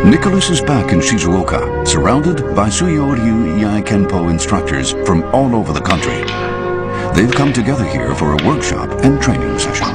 Nicholas is back in Shizuoka, surrounded by Suyoryu Iai Kenpo instructors from all over the country. They've come together here for a workshop and training session.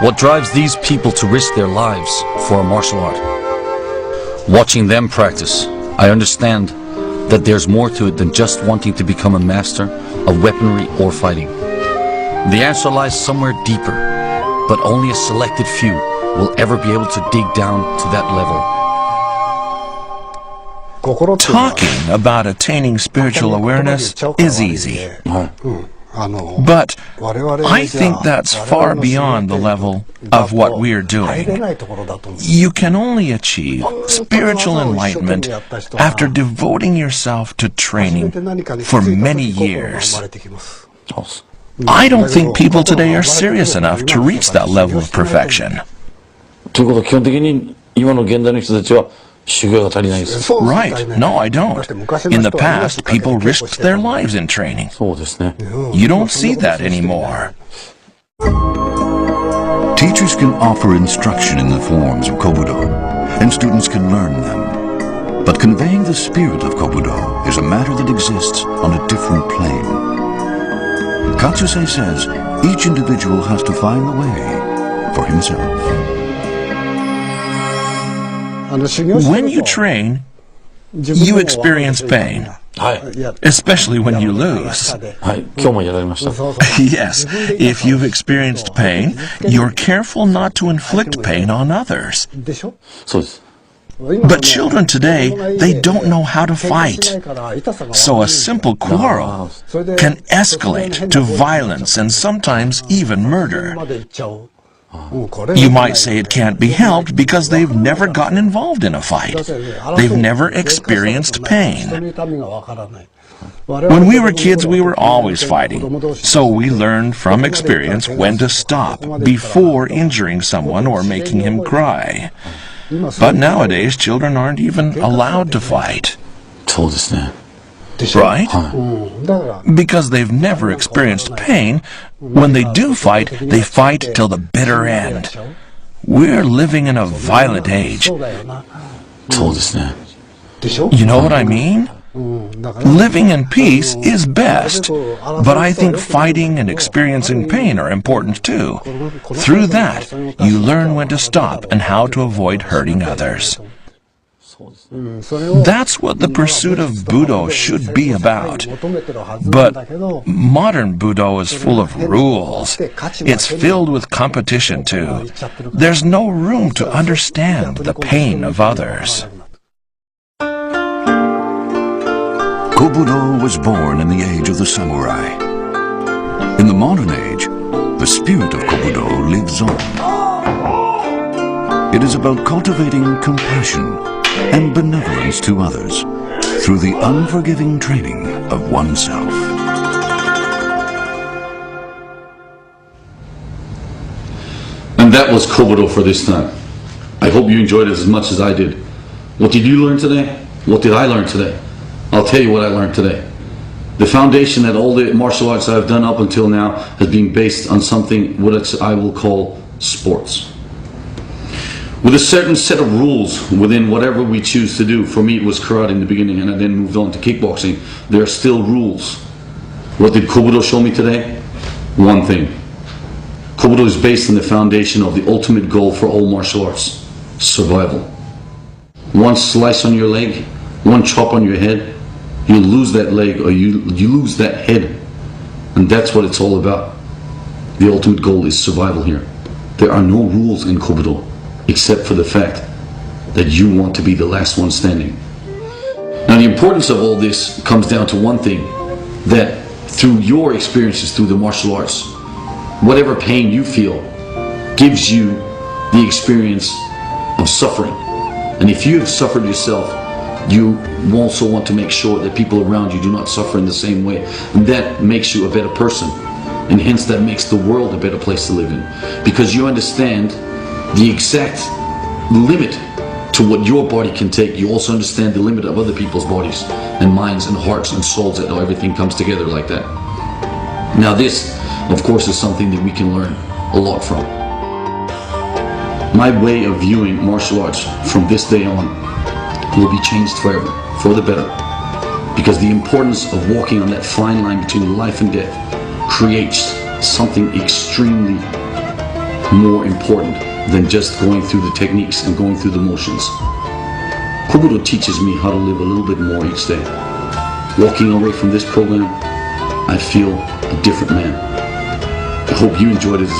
What drives these people to risk their lives for a martial art? Watching them practice, I understand that there's more to it than just wanting to become a master of weaponry or fighting. The answer lies somewhere deeper, but only a selected few will ever be able to dig down to that level. Talking about attaining spiritual awareness is easy. But I think that's far beyond the level of what we're doing. You can only achieve spiritual enlightenment after devoting yourself to training for many years. I don't think people today are serious enough to reach that level of perfection. Right. No, I don't. In the past, people risked their lives in training. You don't see that anymore. Teachers can offer instruction in the forms of Kobudo, and students can learn them. But conveying the spirit of Kobudo is a matter that exists on a different plane. Katsuse says each individual has to find the way for himself. When you train, you experience pain, especially when you lose. Yes, if you've experienced pain, you're careful not to inflict pain on others. But children today, they don't know how to fight. So a simple quarrel can escalate to violence and sometimes even murder. You might say it can't be helped because they've never gotten involved in a fight. They've never experienced pain. When we were kids, we were always fighting. So we learned from experience when to stop before injuring someone or making him cry. But nowadays, children aren't even allowed to fight. Right? Because they've never experienced pain. When they do fight, they fight till the bitter end. We're living in a violent age. You know what I mean? Living in peace is best, but I think fighting and experiencing pain are important too. Through that, you learn when to stop and how to avoid hurting others. That's what the pursuit of Budo should be about. But modern Budo is full of rules. It's filled with competition too. There's no room to understand the pain of others. Kobudo was born in the age of the samurai. In the modern age, the spirit of Kobudo lives on. It is about cultivating compassion and benevolence to others through the unforgiving training of oneself. And that was Kobudo for this time. I hope you enjoyed it as much as I did. What did you learn today? What did I learn today? I'll tell you what I learned today. The foundation that all the martial arts I've done up until now has been based on something what I will call sports. With a certain set of rules within whatever we choose to do. For me it was karate in the beginning and I then moved on to kickboxing. There are still rules. What did Kobudo show me today? One thing. Kobudo is based on the foundation of the ultimate goal for all martial arts. Survival. One slice on your leg, one chop on your head, you lose that leg or you lose that head. And that's what it's all about. The ultimate goal is survival here. There are no rules in Kobudo, except for the fact that you want to be the last one standing. Now the importance of all this comes down to one thing, that through your experiences through the martial arts, whatever pain you feel gives you the experience of suffering. And if you have suffered yourself, you also want to make sure that people around you do not suffer in the same way. And that makes you a better person. And hence that makes the world a better place to live in. Because you understand the exact limit to what your body can take. You also understand the limit of other people's bodies and minds and hearts and souls, that everything comes together like that. Now this, of course, is something that we can learn a lot from. My way of viewing martial arts from this day on will be changed forever, for the better. Because the importance of walking on that fine line between life and death creates something extremely more important than just going through the techniques and going through the motions. Kobudo teaches me how to live a little bit more each day. Walking away from this program, I feel a different man. I hope you enjoyed it as